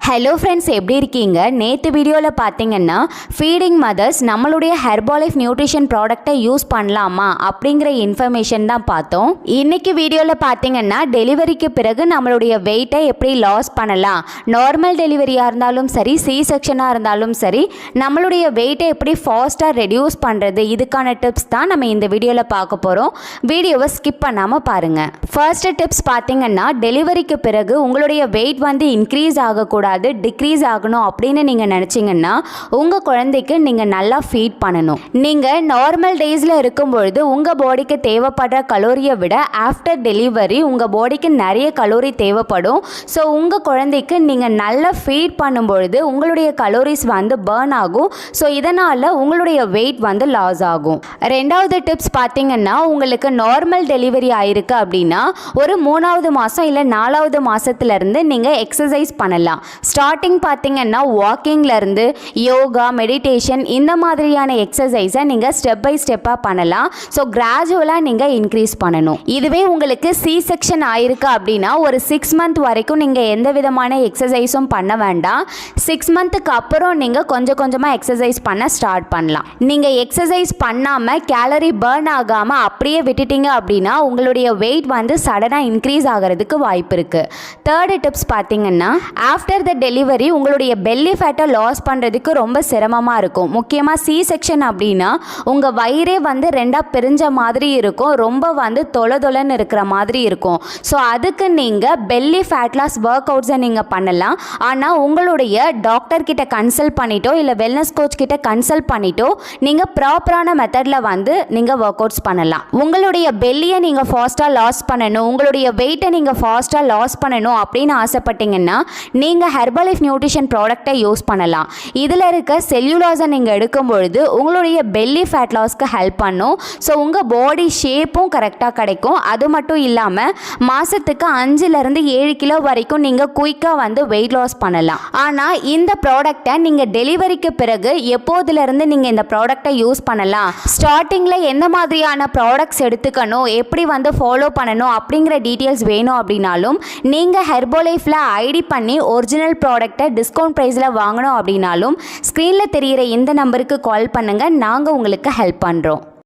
Hello friends, எப்படி இருக்கீங்க? நேற்று வீடியோவில் பார்த்தீங்கன்னா ஃபீடிங் மதர்ஸ் நம்மளுடைய ஹெர்பாலைஃப் நியூட்ரிஷன் ப்ராடக்டை யூஸ் பண்ணலாமா அப்படிங்கிற இன்ஃபர்மேஷன் தான் பார்த்தோம். இன்றைக்கி வீடியோவில் பார்த்தீங்கன்னா டெலிவரிக்கு பிறகு நம்மளுடைய வெயிட்டை எப்படி லாஸ் பண்ணலாம், நார்மல் டெலிவரியாக இருந்தாலும் சரி, சி செக்ஷனாக இருந்தாலும் சரி, நம்மளுடைய வெயிட்டை எப்படி ஃபாஸ்ட்டாக ரெடியூஸ் பண்ணுறது, இதுக்கான டிப்ஸ் தான் நம்ம இந்த வீடியோவில் பார்க்க போகிறோம். வீடியோவை ஸ்கிப் பண்ணாமல் பாருங்கள். ஃபர்ஸ்ட் டிப்ஸ் பார்த்தீங்கன்னா, டெலிவரிக்கு பிறகு உங்களுடைய வெயிட் வந்து இன்க்ரீஸ் ஆகக்கூடாது, டிக்ரீஸ் ஆகணும் அப்படின்னு நீங்கள் நினச்சிங்கன்னா உங்கள் குழந்தைக்கு நீங்கள் நல்லா ஃபீட் பண்ணணும். நீங்கள் நார்மல் டேஸில் இருக்கும்பொழுது உங்கள் பாடிக்கு தேவைப்படுற கலோரியை விட ஆஃப்டர் டெலிவரி உங்கள் பாடிக்கு நிறைய கலோரி தேவைப்படும். ஸோ உங்கள் குழந்தைக்கு நீங்கள் நல்லா ஃபீட் பண்ணும்பொழுது உங்களுடைய கலோரிஸ் வந்து பர்ன் ஆகும். ஸோ இதனால் உங்களுடைய வெயிட் வந்து லாஸ் ஆகும். ரெண்டாவது டிப்ஸ் பார்த்தீங்கன்னா, உங்களுக்கு நார்மல் டெலிவரி ஆயிருக்கு அப்படின்னா ஒரு 3வது மாதம் இல்லை 4வது மாதத்துலேருந்து நீங்கள் எக்ஸசைஸ் பண்ணலாம். ஸ்டார்டிங் பார்த்தீங்கன்னா வாக்கிங்லேருந்து யோகா, மெடிடேஷன் இந்த மாதிரியான எக்ஸசைஸை நீங்கள் ஸ்டெப் பை ஸ்டெப்பாக பண்ணலாம். ஸோ கிராஜுவலாக நீங்கள் இன்க்ரீஸ் பண்ணணும். இதுவே உங்களுக்கு சி செக்ஷன் ஆயிருக்கு அப்படின்னா ஒரு 6 மந்த் வரைக்கும் நீங்கள் எந்த விதமான எக்ஸசைஸும் பண்ண வேண்டாம். 6 மந்த்துக்கு அப்புறம் நீங்கள் கொஞ்சம் கொஞ்சமாக எக்ஸசைஸ் பண்ண ஸ்டார்ட் பண்ணலாம். நீங்கள் எக்ஸசைஸ் பண்ணாமல் கேலரி பர்ன் ஆகாமல் அப்படியே விட்டுட்டீங்க அப்படின்னா உங்களுடைய வெயிட் வந்து சடனாக இன்க்ரீஸ் ஆகிறதுக்கு வாய்ப்பு இருக்குது. தேர்டு டிப்ஸ் பார்த்தீங்கன்னா, ஆஃப்டர் த டெலிவரி உங்களுடைய பெல்லி ஃபேட்டை லாஸ் பண்ணுறதுக்கு ரொம்ப சிரமமாக இருக்கும். முக்கியமாக சி செக்ஷன் அப்படின்னா உங்கள் வயிறே வந்து ரெண்டாக பிரிஞ்ச மாதிரி இருக்கும், ரொம்ப வந்து தொலைன்னு இருக்கிற மாதிரி இருக்கும். ஸோ அதுக்கு நீங்கள் பெல்லி ஃபேட் லாஸ் ஒர்க் அவுட்ஸை நீங்கள் பண்ணலாம். ஆனால் உங்களுடைய டாக்டர் கிட்ட கன்சல்ட் பண்ணிட்டோ இல்லை வெல்னஸ் கோச் கிட்ட கன்சல்ட் பண்ணிட்டோ நீங்கள் ப்ராப்பரான மெத்தடில் வந்து நீங்கள் ஒர்க் அவுட்ஸ் பண்ணலாம். உங்களுடைய பெல்லியை நீங்கள் ஃபாஸ்ட்டாக லாஸ் பண்ணணும், உங்களுடைய வெயிட்டை நீங்கள் ஃபாஸ்ட்டாக லாஸ் பண்ணணும் அப்படின்னு ஆசைப்பட்டீங்கன்னா நீங்கள் ஹெர்பாலைஃப் நியூட்ரிஷன் ப்ராடக்டை யூஸ் பண்ணலாம். இதில் இருக்க செல்லுலாஸை நீங்கள் எடுக்கும் பொழுது உங்களுடைய பெல்லி ஃபேட் லாஸ்க்கு ஹெல்ப் பண்ணும். ஸோ உங்கள் பாடி ஷேப்பும் கரெக்டாக கிடைக்கும். அது மட்டும் இல்லாமல் மாதத்துக்கு 5லேருந்து 7 கிலோ வரைக்கும் நீங்கள் குயிக்காக வந்து வெயிட் லாஸ் பண்ணலாம். ஆனால் இந்த ப்ராடக்டை நீங்கள் டெலிவரிக்கு பிறகு எப்போதுலேருந்து நீங்கள் இந்த ப்ராடக்டை யூஸ் பண்ணலாம், ஸ்டார்டிங்கில் எந்த மாதிரியான ப்ராடக்ட்ஸ் எடுத்துக்கணும், எப்படி வந்து ஃபாலோ பண்ணணும் அப்படிங்கிற டீட்டெயில்ஸ் வேணும் அப்படின்னாலும் நீங்கள் ஹெர்பாலைஃபில் ஐடி பண்ணி ஒரிஜினல் ப்ராடக்டை டிஸ்கவுண்ட் ப்ரைஸில் வாங்கணும் அப்படின்னாலும் ஸ்க்ரீனில் தெரிகிற இந்த நம்பருக்கு கால் பண்ணுங்கள், நாங்கள் உங்களுக்கு ஹெல்ப் பண்ணுறோம்.